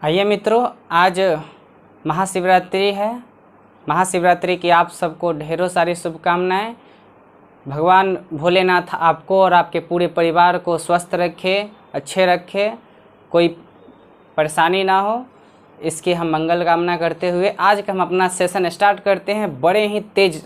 आइए मित्रों, आज महाशिवरात्रि है। महाशिवरात्रि की आप सबको ढेरों सारी शुभकामनाएं। भगवान भोलेनाथ आपको और आपके पूरे परिवार को स्वस्थ रखे, अच्छे रखे, कोई परेशानी ना हो, इसकी हम मंगल कामना करते हुए आज का हम अपना सेशन स्टार्ट करते हैं। बड़े ही तेज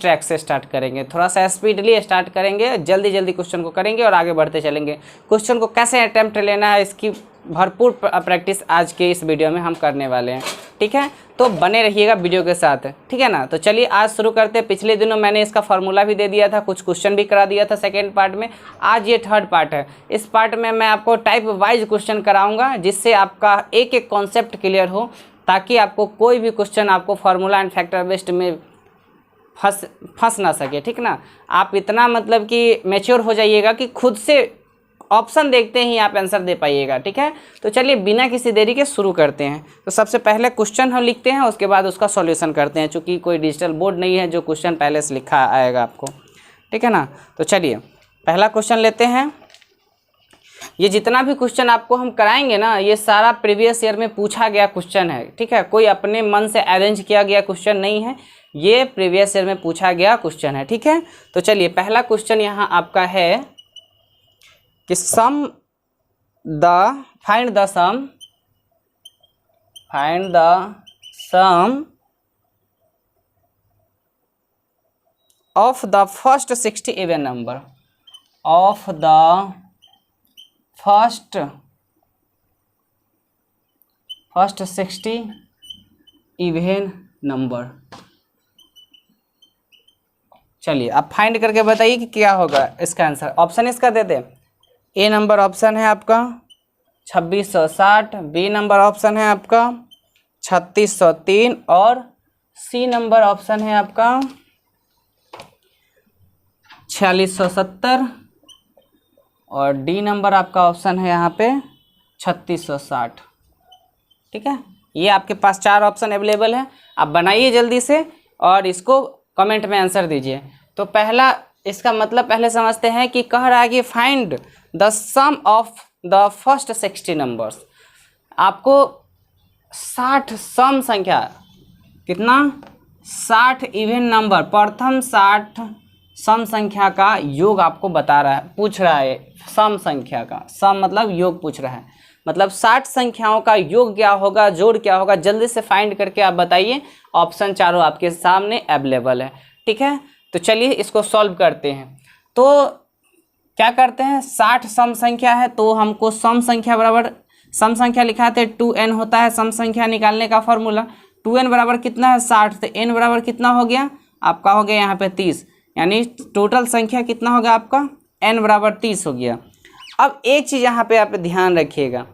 ट्रैक से स्टार्ट करेंगे, थोड़ा सा स्पीडली स्टार्ट करेंगे, जल्दी जल्दी क्वेश्चन को करेंगे और आगे बढ़ते चलेंगे। क्वेश्चन को कैसे अटेम्प्ट लेना है इसकी भरपूर प्रैक्टिस आज के इस वीडियो में हम करने वाले हैं, ठीक है। तो बने रहिएगा वीडियो के साथ, ठीक है ना। तो चलिए आज शुरू करते हैं। पिछले दिनों मैंने इसका फार्मूला भी दे दिया था, कुछ क्वेश्चन भी करा दिया था सेकेंड पार्ट में। आज ये थर्ड पार्ट है। इस पार्ट में मैं आपको टाइप वाइज क्वेश्चन कराऊंगा, जिससे आपका एक एक कॉन्सेप्ट क्लियर हो, ताकि आपको कोई भी क्वेश्चन आपको फार्मूला एंड फैक्टर बेस्ड में फंस ना सके, ठीक ना। आप इतना मतलब कि मैच्योर हो जाइएगा कि खुद से ऑप्शन देखते ही आप आंसर दे पाइएगा, ठीक है। तो चलिए बिना किसी देरी के शुरू करते हैं। तो सबसे पहले क्वेश्चन हम लिखते हैं, उसके बाद उसका सॉल्यूशन करते हैं, चूँकि कोई डिजिटल बोर्ड नहीं है जो क्वेश्चन पहले से लिखा आएगा आपको, ठीक है ना। तो चलिए पहला क्वेश्चन लेते हैं। ये जितना भी क्वेश्चन आपको हम कराएंगे ना, ये सारा प्रीवियस ईयर में पूछा गया क्वेश्चन है, ठीक है। कोई अपने मन से अरेंज किया गया क्वेश्चन नहीं है, ये प्रीवियस ईयर में पूछा गया क्वेश्चन है, ठीक है। तो चलिए पहला क्वेश्चन यहाँ आपका है कि find the sum of the first 60 even number of the first 60 even number. चलिए आप फाइंड करके बताइए कि क्या होगा इसका आंसर। ऑप्शन इसका दे दें। ए नंबर ऑप्शन है आपका 2660, बी नंबर ऑप्शन है आपका 3603 और सी नंबर ऑप्शन है आपका 4670 और डी नंबर आपका ऑप्शन है यहाँ पे 3660, ठीक है। ये आपके पास चार ऑप्शन अवेलेबल है। आप बनाइए जल्दी से और इसको कमेंट में आंसर दीजिए। तो पहला इसका मतलब पहले समझते हैं कि कह रहा है कि find the sum of the first 60 numbers. आपको 60 सम संख्या, कितना 60 इवन नंबर, प्रथम 60 सम संख्या का योग आपको बता रहा है, पूछ रहा है। सम संख्या का सम मतलब योग पूछ रहा है, मतलब 60 संख्याओं का योग क्या होगा, जोड़ क्या होगा, जल्दी से फाइंड करके आप बताइए। ऑप्शन चारों आपके सामने अवेलेबल है, ठीक है। तो चलिए इसको सॉल्व करते हैं। तो क्या करते हैं, 60 सम संख्या है तो हमको सम संख्या बराबर सम संख्या लिखाते 2n होता है सम संख्या निकालने का फॉर्मूला। 2n बराबर कितना है 60, तो n बराबर कितना हो गया आपका, हो गया यहाँ पे 30, यानी टोटल संख्या कितना होगा आपका n बराबर 30 हो गया। अब एक चीज़ यहाँ पे आप ध्यान रखिएगा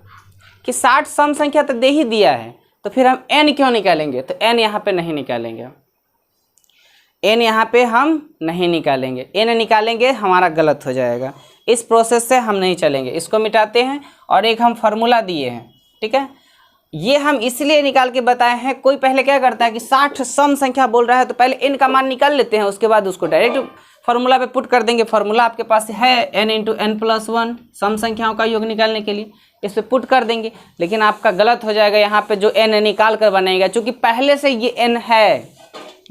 कि 60 सम संख्या तो दे ही दिया है, तो फिर हम n क्यों निकालेंगे, तो n यहाँ पे नहीं निकालेंगे, n यहाँ पे हम नहीं निकालेंगे। n निकालेंगे हमारा गलत हो जाएगा, इस प्रोसेस से हम नहीं चलेंगे। इसको मिटाते हैं और एक हम फार्मूला दिए हैं, ठीक है। ये हम इसलिए निकाल के बताए हैं। कोई पहले क्या करता है कि 60 सम संख्या बोल रहा है तो पहले n का मान निकाल लेते हैं, उसके बाद उसको डायरेक्ट फार्मूला पे पुट कर देंगे। फार्मूला आपके पास है n × n+1 सम संख्याओं का योग निकालने के लिए, इस पे पुट कर देंगे। लेकिन आपका गलत हो जाएगा, यहाँ पे जो n निकाल कर बनाएगा, चूँकि पहले से ये n है,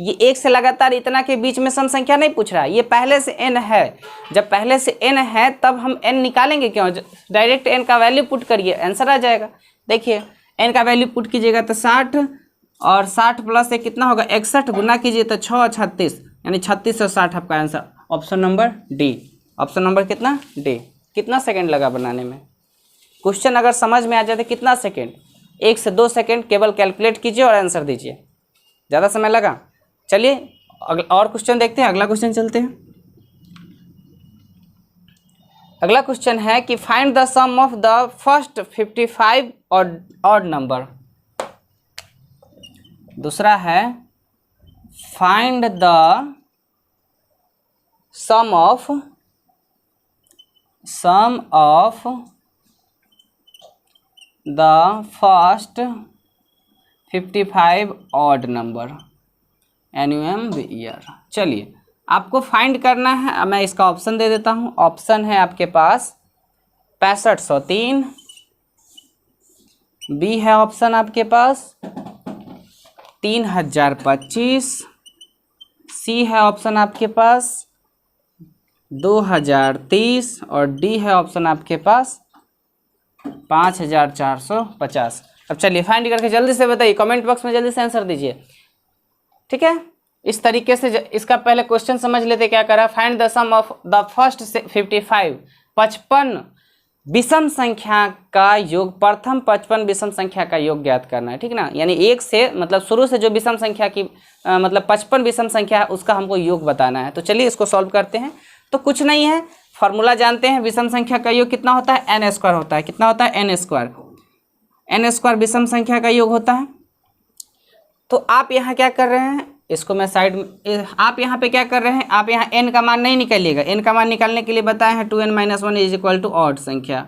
ये एक से लगातार इतना के बीच में सम संख्या नहीं पूछ रहा है, ये पहले से n है। जब पहले से n है तब हम n निकालेंगे क्यों, डायरेक्ट n का वैल्यू पुट करिए, आंसर आ जाएगा। देखिए n का वैल्यू पुट कीजिएगा तो 60 और 60 प्लस 1 कितना होगा 61, गुना कीजिए तो 6 36, यानी 3660 आपका answer option number D. Option number कितना डी। कितना सेकंड लगा बनाने में, क्वेश्चन अगर समझ में आ जाए तो कितना सेकंड, 1 से 2 सेकंड केवल कैलकुलेट कीजिए और आंसर दीजिए, ज़्यादा समय लगा। चलिए और क्वेश्चन देखते हैं, अगला क्वेश्चन चलते हैं। अगला क्वेश्चन है कि find the sum of the first 55 odd number. दूसरा है find the sum of the first 55 odd number annum year. चलिए आपको फाइंड करना है, मैं इसका ऑप्शन दे देता हूँ। ऑप्शन है आपके पास 6503, बी है ऑप्शन आपके पास 3025, सी है ऑप्शन आपके पास 2030 और डी है ऑप्शन आपके पास 5450। अब चलिए फाइंड करके जल्दी से बताइए, कमेंट बॉक्स में जल्दी से आंसर दीजिए। ठीक है, इस तरीके से इसका पहले क्वेश्चन समझ लेते क्या करा। Find the sum of the first 55, 55 विषम संख्या का योग, प्रथम 55 विषम संख्या का योग ज्ञात करना है। ठीक ना, यानी एक से मतलब शुरू से जो विषम संख्या की मतलब 55 विषम संख्या है उसका हमको योग बताना है। तो चलिए इसको सॉल्व करते हैं। तो कुछ नहीं है, फॉर्मूला जानते हैं, विषम संख्या का योग कितना होता है, एन स्क्वायर होता है। कितना होता है, एन स्क्वायर। एन स्क्वायर विषम संख्या का योग होता है। तो आप यहाँ क्या कर रहे हैं, इसको मैं साइड में, आप यहाँ पे क्या कर रहे हैं, आप यहाँ n का मान नहीं निकालिएगा। n का मान निकालने के लिए बताए हैं 2n - 1 is equal to odd संख्या।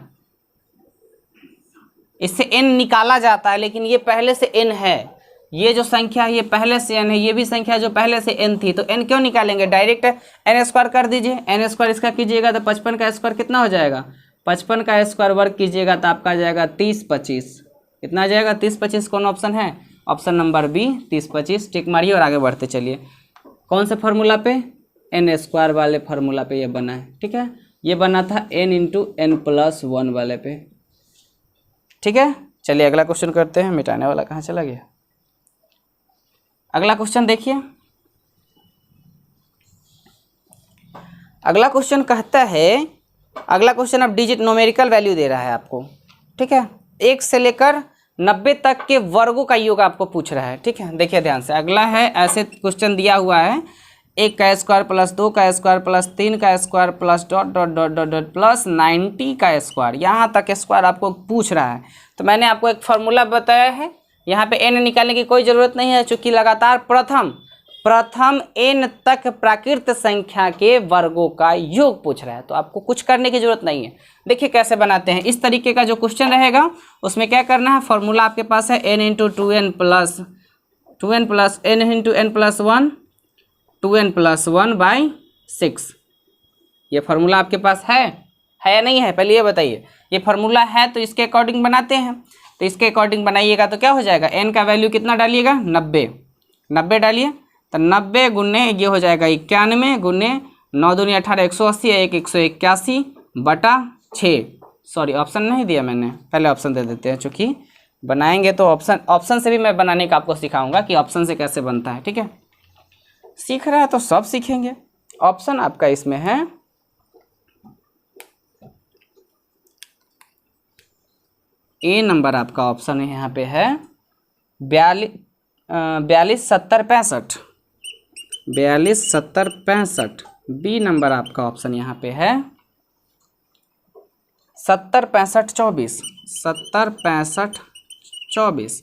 इससे n निकाला जाता है, लेकिन ये पहले से n है। ये जो संख्या ये पहले से n है, ये भी संख्या जो पहले से n थी, तो n क्यों निकालेंगे, डायरेक्ट n स्क्वायर कर दीजिए। n स्क्वायर इसका कीजिएगा तो 55 का स्क्वायर कितना हो जाएगा, 55 का स्क्वायर वर्ग कीजिएगा तो आपका आ जाएगा 30-25। कितना आ जाएगा, 30-25। कौन ऑप्शन है, ऑप्शन नंबर बी 30-25। टिक मारिए और आगे बढ़ते चलिए। कौन से फार्मूला पे, एन स्क्वायर वाले फार्मूला पे ये बना है। ठीक है, ये बना था n × n+1 वाले पे। ठीक है, चलिए अगला क्वेश्चन करते हैं। मिटाने वाला कहाँ चला गया। अगला क्वेश्चन देखिए। अगला क्वेश्चन कहता है, अगला क्वेश्चन अब डिजिट न्यूमेरिकल वैल्यू दे रहा है आपको। ठीक है, 1 से लेकर 90 तक के वर्गों का योग आपको पूछ रहा है। ठीक है, देखिए ध्यान से। अगला है, ऐसे क्वेश्चन दिया हुआ है 1 का स्क्वायर प्लस 2 का स्क्वायर प्लस 3 का square plus dot dot dot dot dot plus 90 का स्क्वायर, यहाँ तक स्क्वायर आपको पूछ रहा है। तो मैंने आपको एक फार्मूला बताया है, यहाँ पे n निकालने की कोई ज़रूरत नहीं है, चूँकि लगातार प्रथम n तक प्राकृत संख्या के वर्गों का योग पूछ रहा है। तो आपको कुछ करने की जरूरत नहीं है। देखिए कैसे बनाते हैं। इस तरीके का जो क्वेश्चन रहेगा उसमें क्या करना है, फॉर्मूला आपके पास है n × 2n + n × n+1 2n+1/6। ये फार्मूला आपके पास है या नहीं है, पहले ये बताइए। ये फार्मूला है तो इसके अकॉर्डिंग बनाते हैं। तो इसके अकॉर्डिंग बनाइएगा तो क्या हो जाएगा, n का वैल्यू कितना डालिएगा, 90 डालिए। तो 90 गुने ये हो जाएगा 91 गुने 9 दूनी 18 180 1 181/6। सॉरी ऑप्शन नहीं दिया मैंने, पहले ऑप्शन दे देते हैं, चूँकि बनाएंगे तो ऑप्शन से भी मैं बनाने का आपको सिखाऊंगा कि ऑप्शन से कैसे बनता है। ठीक है, सीख रहा है तो सब सीखेंगे। ऑप्शन आपका इसमें है ए नंबर, आपका ऑप्शन है यहाँ पे है 42 70 65, 42 70 65। बी नंबर आपका ऑप्शन यहाँ पे है 70 65 24, 70 65 24।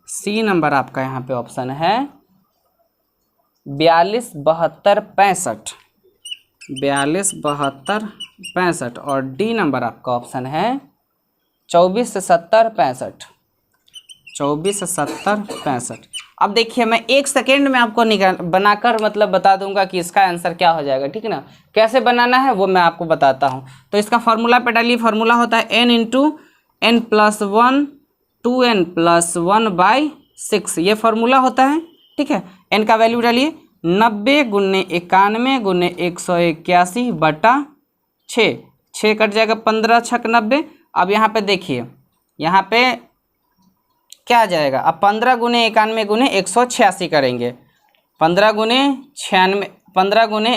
सी नंबर आपका यहाँ पे ऑप्शन है 42 72 65, 42 72 65। और डी नंबर आपका ऑप्शन है 24 70 65, 24 70 65। अब देखिए मैं 1 सेकेंड में आपको बनाकर मतलब बता दूंगा कि इसका आंसर क्या हो जाएगा। ठीक है ना, कैसे बनाना है वो मैं आपको बताता हूँ। तो इसका फार्मूला पे डालिए। फार्मूला होता है n × n+1 2n+1/6। ये फार्मूला होता है। ठीक है, n का वैल्यू डालिए 90 गुने 91 गुने 181/6। 6 कट जाएगा, 15 × 6 90। अब यहाँ पे देखिए, यहाँ पे क्या आ जाएगा, अब 15 गुने 91 गुने 186 करेंगे। 15 गुने 91 गुने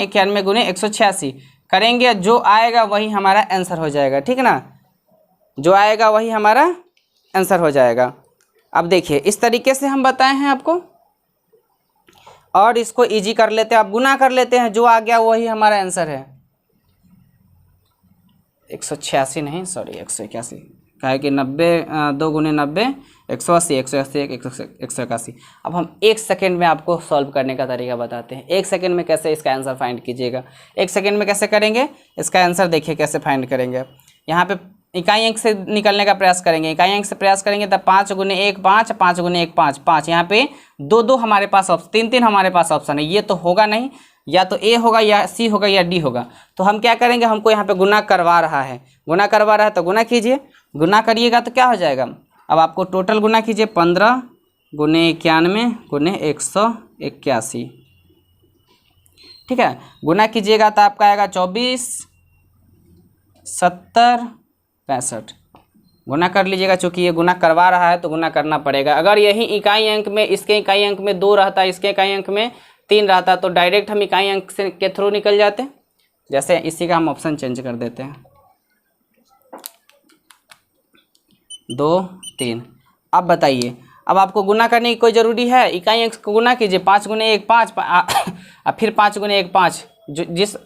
186 करेंगे, जो आएगा वही हमारा आंसर हो जाएगा। ठीक है ना, जो आएगा वही हमारा आंसर हो जाएगा। अब देखिए इस तरीके से हम बताए हैं आपको, और इसको इजी कर लेते हैं, आप गुना कर लेते हैं, जो आ गया वही हमारा आंसर है। 186 नहीं, सॉरी 181, कहा है कि 90 2 गुने 90 180 180 181। अब हम 1 सेकेंड में आपको सॉल्व करने का तरीका बताते हैं। 1 सेकेंड में कैसे इसका आंसर फाइंड कीजिएगा। 1 सेकेंड में कैसे करेंगे इसका आंसर, देखिए कैसे फाइंड करेंगे। यहाँ पे इकाई अंक से निकलने का प्रयास करेंगे। इकाई अंक से प्रयास करेंगे तब 5 गुने 1 5, 5 गुने 1 5 5। यहाँ पे 2 2 हमारे पास ऑप्शन, 3 3 हमारे पास ऑप्शन है। ये तो होगा नहीं, या तो ए होगा या सी होगा या डी होगा। तो हम क्या करेंगे, हमको यहाँ पे गुना करवा रहा है, गुना करवा रहा है तो गुना कीजिए। गुना करिएगा तो क्या हो जाएगा, अब आपको टोटल गुना कीजिए 15 गुने 91 गुने 181, ठीक है। गुना कीजिएगा तो आपका आएगा 24 70 65। गुना कर लीजिएगा, चूँकि ये गुना करवा रहा है तो गुना करना पड़ेगा। अगर यही इकाई अंक में, इसके इकाई अंक में 2 रहता, इसके इकाई अंक में 3 रहता तो डायरेक्ट हम इकाई अंक से के थ्रू निकल जाते। जैसे इसी का हम ऑप्शन चेंज कर देते हैं, 2 3। अब बताइए, अब आपको गुना करने की कोई ज़रूरी है? इकाई अंक को गुना कीजिए, 5 गुने 1 5, फिर 5 गुने 1 5। जिस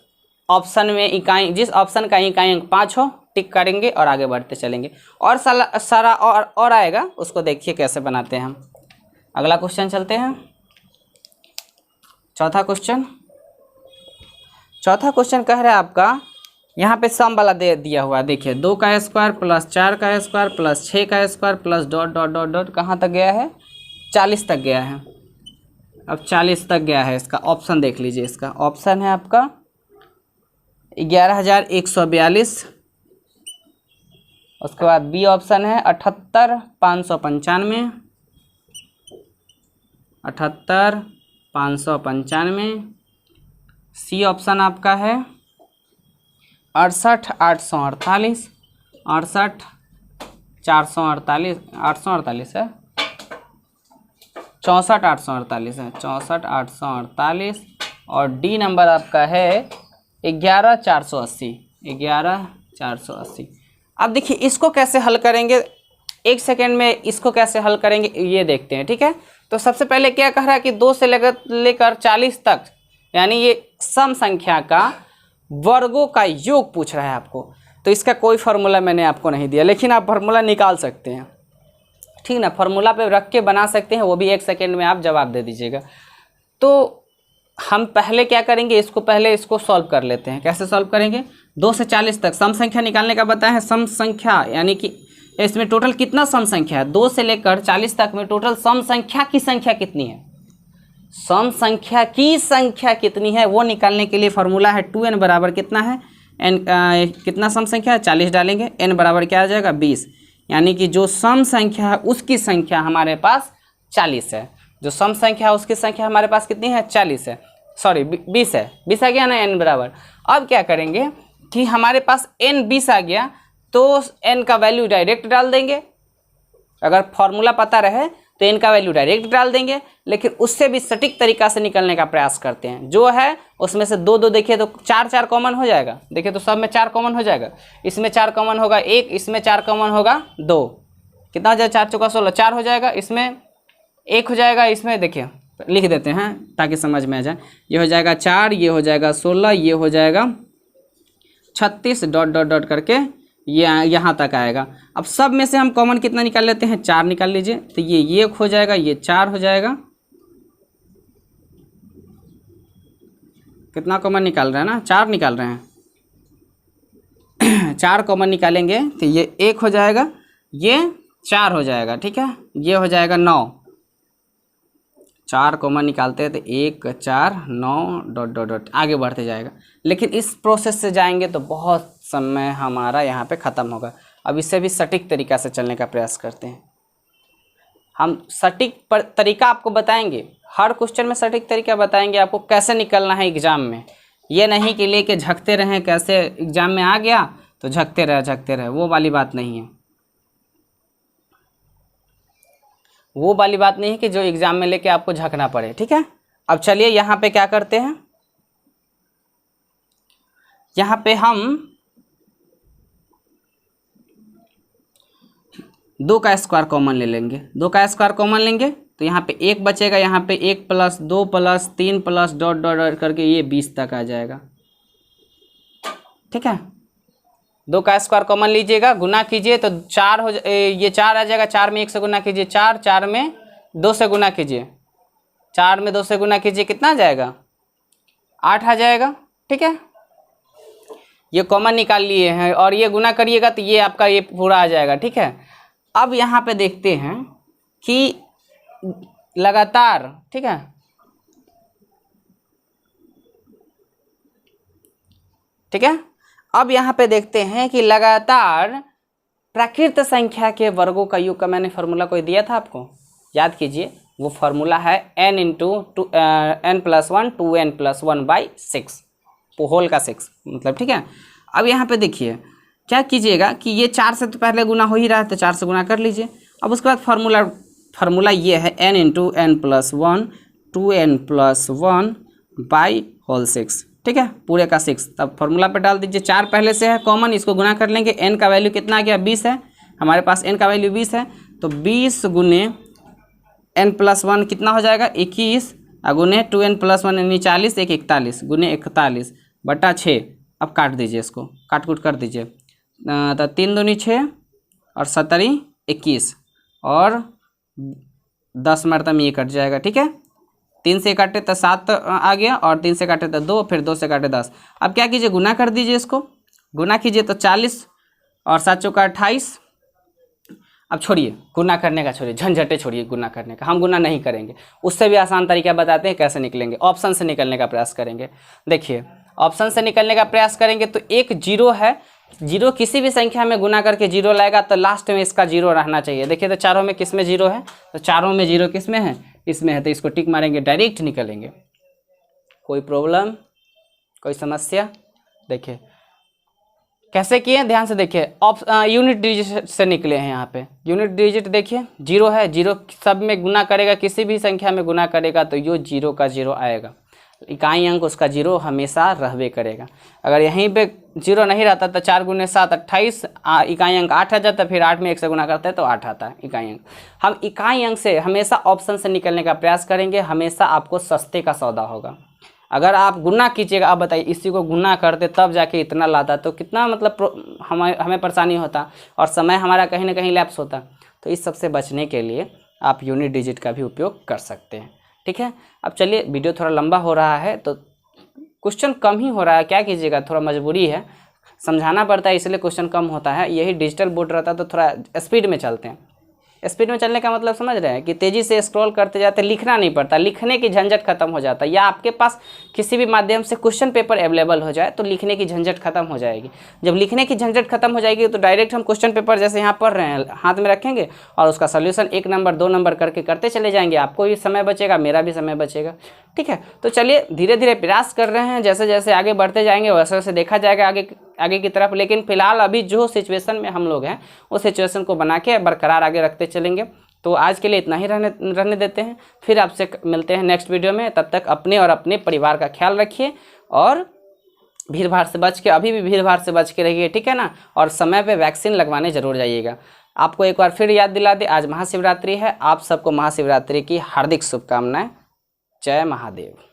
ऑप्शन में इकाई, जिस ऑप्शन का इकाई अंक 5 हो टिक करेंगे और आगे बढ़ते चलेंगे। और सारा और आएगा, उसको देखिए कैसे बनाते हैं हम। अगला क्वेश्चन चलते हैं, चौथा क्वेश्चन कह रहा है आपका, यहाँ पे सम वाला दे दिया हुआ है। देखिए 2 का स्क्वायर प्लस 4 का स्क्वायर प्लस 6 का square plus dot dot dot dot कहाँ तक गया है? 40 तक गया है। अब 40 तक गया है, इसका ऑप्शन देख लीजिए। इसका ऑप्शन है आपका 11,142, उसके बाद बी ऑप्शन है 78,595, 78,595। सी ऑप्शन आपका है 68,848, 68,448, 848 है, 64,848 है, 64,848। और डी नंबर आपका है 11,480, 11,480। अब देखिए इसको कैसे हल करेंगे, 1 सेकेंड में इसको कैसे हल करेंगे ये देखते हैं, ठीक है। तो सबसे पहले क्या कह रहा है कि 2 से लेकर 40 तक, यानी ये सम संख्या का वर्गों का योग पूछ रहा है आपको। तो इसका कोई फार्मूला मैंने आपको नहीं दिया, लेकिन आप फार्मूला निकाल सकते हैं, ठीक ना। फार्मूला पे रख के बना सकते हैं, वो भी 1 सेकेंड में आप जवाब दे दीजिएगा। तो हम पहले क्या करेंगे, इसको सॉल्व कर लेते हैं। कैसे सॉल्व करेंगे? 2 से 40 तक सम संख्या निकालने का बताया है। सम संख्या यानी कि इसमें टोटल कितना सम संख्या है? 2 से लेकर 40 तक में टोटल सम संख्या की संख्या कितनी है? सम संख्या की संख्या कितनी है वो निकालने के लिए फार्मूला है 2n बराबर कितना है? n कितना सम संख्या है? 40 डालेंगे, n बराबर क्या आ जाएगा? 20। यानी कि जो सम संख्या है उसकी संख्या हमारे पास 40 है। जो सम संख्या है उसकी संख्या हमारे पास कितनी है? 40 है, सॉरी 20 है। 20 आ गया ना n बराबर। अब क्या करेंगे कि हमारे पास n 20 आ गया तो n का वैल्यू डायरेक्ट डाल देंगे। अगर फॉर्मूला पता रहे तो n का वैल्यू डायरेक्ट डाल देंगे, लेकिन उससे भी सटीक तरीका से निकलने का प्रयास करते हैं। जो है उसमें से 2 2 देखिए तो 4 4 कॉमन हो जाएगा। देखिए तो सब में 4 कॉमन हो जाएगा, इसमें 4 कॉमन होगा 1, इसमें 4 कॉमन होगा 2, कितना हो जाएगा? 4 चौका 16, 4 हो जाएगा, इसमें 1 हो जाएगा, इसमें देखिए लिख देते हैं ताकि समझ में आ जाए। ये हो जाएगा 4, ये हो जाएगा 16, ये हो जाएगा 36 डॉट डॉट डॉट करके ये यहाँ तक आएगा। अब सब में से हम कॉमन कितना निकाल लेते हैं? 4 निकाल लीजिए। तो ये 1 हो जाएगा, ये 4 हो जाएगा। कितना कॉमन निकाल रहे हैं ना? 4 निकाल रहे हैं। 4 कॉमन निकालेंगे तो ये 1 हो जाएगा, ये 4 हो जाएगा, ठीक है। ये हो जाएगा 9। 4 कॉमन निकालते हैं तो 1 4 9 डॉट डॉट डॉट आगे बढ़ते जाएगा। लेकिन इस प्रोसेस से जाएंगे तो बहुत समय हमारा यहाँ पे ख़त्म होगा। अब इससे भी सटीक तरीका से चलने का प्रयास करते हैं। हम सटीक तरीका आपको बताएंगे, हर क्वेश्चन में सटीक तरीका बताएंगे आपको कैसे निकलना है एग्ज़ाम में। ये नहीं कि लेके झकते रहें, कैसे एग्ज़ाम में आ गया तो झकते रहे, वो वाली बात नहीं है। वो वाली बात नहीं है कि जो एग्ज़ाम में लेके आपको झकना पड़े, ठीक है। अब चलिए यहाँ पे क्या करते हैं, यहाँ पे हम 2 का स्क्वायर कॉमन ले लेंगे। 2 का स्क्वायर कॉमन लेंगे तो यहाँ पे 1 बचेगा, यहाँ पे 1 plus 2 plus 3 plus dot dot dot करके ये 20 तक आ जाएगा, ठीक है। 2 का स्क्वायर कॉमन लीजिएगा, गुना कीजिए तो 4 हो ये 4 आ जाएगा। 4 में 1 से गुना कीजिए 4, 4 में 2 से गुना कीजिए, 4 में 2 से गुना कीजिए, कितना आ जाएगा? 8 आ जाएगा, ठीक है। ये कॉमन निकाल लिए हैं और ये गुना करिएगा तो ये आपका ये पूरा आ जाएगा, ठीक है। अब यहाँ पे देखते हैं कि लगातार, ठीक है, ठीक है। अब यहाँ पे देखते हैं कि लगातार प्राकृत संख्या के वर्गों का योग का मैंने फार्मूला कोई दिया था आपको, याद कीजिए। वो फार्मूला है n into n+1 2n+1/6 whole का 6 मतलब, ठीक है। अब यहाँ पे देखिए क्या कीजिएगा कि ये 4 से तो पहले गुना हो ही रहा है, तो 4 से गुना कर लीजिए। अब उसके बाद फार्मूला ये है n इंटू n+1 2n+1/6, ठीक है, पूरे का 6। तब फार्मूला पे डाल दीजिए। 4 पहले से है कॉमन, इसको गुना कर लेंगे। n का वैल्यू कितना आ गया, 20 है हमारे पास, n का वैल्यू 20 है, तो 20 गुने n+1 कितना हो जाएगा, 21, गुने 2n+1 यानी 40, 1 41 गुने 41/6। अब काट दीजिए, इसको काट कूट कर दीजिए। तो 3 दूनी 6 और 7 21 और 10 मरतब ये कट जाएगा, ठीक है। 3 से काटे तो 7 आ गया, और 3 से काटे तो 2, फिर 2 से काटे 10। अब क्या कीजिए, गुना कर दीजिए, इसको गुना कीजिए तो 40 और 7 चौका 28। अब छोड़िए गुना करने का, छोड़िए झंझटे, छोड़िए गुना करने का, हम गुना नहीं करेंगे। उससे भी आसान तरीका बताते हैं कैसे निकलेंगे। ऑप्शन से निकलने का प्रयास करेंगे। देखिए ऑप्शन से निकलने का प्रयास करेंगे तो एक जीरो है, जीरो किसी भी संख्या में गुना करके जीरो लाएगा तो लास्ट में इसका जीरो रहना चाहिए। देखिए तो चारों में किस में जीरो है, तो चारों में जीरो किस में है, इसमें है, तो इसको टिक मारेंगे, डायरेक्ट निकलेंगे। कोई प्रॉब्लम, कोई समस्या? देखिए कैसे किए, ध्यान से देखिए। यूनिट डिजिट से निकले हैं। यहाँ पे यूनिट डिजिट देखिए जीरो है, जीरो सब में गुना करेगा, किसी भी संख्या में गुना करेगा तो यो जीरो का जीरो आएगा। इकाई अंक उसका जीरो हमेशा रहबे करेगा। अगर यहीं पे जीरो नहीं रहता तो 4 गुने 7 28, इकाई अंक 8 आ जाता, फिर 8 में 1 से गुना करते हैं तो 8 आता है इकाई अंक। हम इकाई अंक से हमेशा ऑप्शन से निकलने का प्रयास करेंगे, हमेशा आपको सस्ते का सौदा होगा। अगर आप गुना कीजिएगा, आप बताइए इसी को गुना करते तब जाके इतना लाता तो कितना मतलब हमें परेशानी होता और समय हमारा कहीं ना कहीं लैप्स होता। तो इस सब से बचने के लिए आप यूनिट डिजिट का भी उपयोग कर सकते हैं, ठीक है। अब चलिए, वीडियो थोड़ा लंबा हो रहा है तो क्वेश्चन कम ही हो रहा है, क्या कीजिएगा, थोड़ा मजबूरी है, समझाना पड़ता है इसलिए क्वेश्चन कम होता है। यही डिजिटल बोर्ड रहता तो थोड़ा स्पीड में चलते हैं। स्पीड में चलने का मतलब समझ रहे हैं कि तेज़ी से स्क्रॉल करते जाते, लिखना नहीं पड़ता, लिखने की झंझट खत्म हो जाता है। या आपके पास किसी भी माध्यम से क्वेश्चन पेपर अवेलेबल हो जाए तो लिखने की झंझट खत्म हो जाएगी। जब लिखने की झंझट खत्म हो जाएगी तो डायरेक्ट हम क्वेश्चन पेपर जैसे यहाँ पढ़ रहे हैं हाथ में रखेंगे और उसका सोल्यूशन 1 नंबर 2 नंबर करके करते चले जाएंगे। आपको भी समय बचेगा, मेरा भी समय बचेगा, ठीक है। तो चलिए धीरे धीरे प्रयास कर रहे हैं, जैसे जैसे आगे बढ़ते जाएंगे वैसे वैसे देखा जाएगा आगे की तरफ। लेकिन फिलहाल अभी जो सिचुएशन में हम लोग हैं उस सिचुएशन को बना के बरकरार आगे रखते चलेंगे। तो आज के लिए इतना ही रहने देते हैं, फिर आपसे मिलते हैं नेक्स्ट वीडियो में। तब तक अपने और अपने परिवार का ख्याल रखिए और भीड़ भाड़ से बच के, अभी भी भीड़ भाड़ से बच के रहिए, ठीक है ना। और समय पे वैक्सीन लगवाने जरूर जाइएगा। आपको एक बार फिर याद दिला दे, आज महाशिवरात्रि है। आप सबको महाशिवरात्रि की हार्दिक शुभकामनाएं। जय महादेव।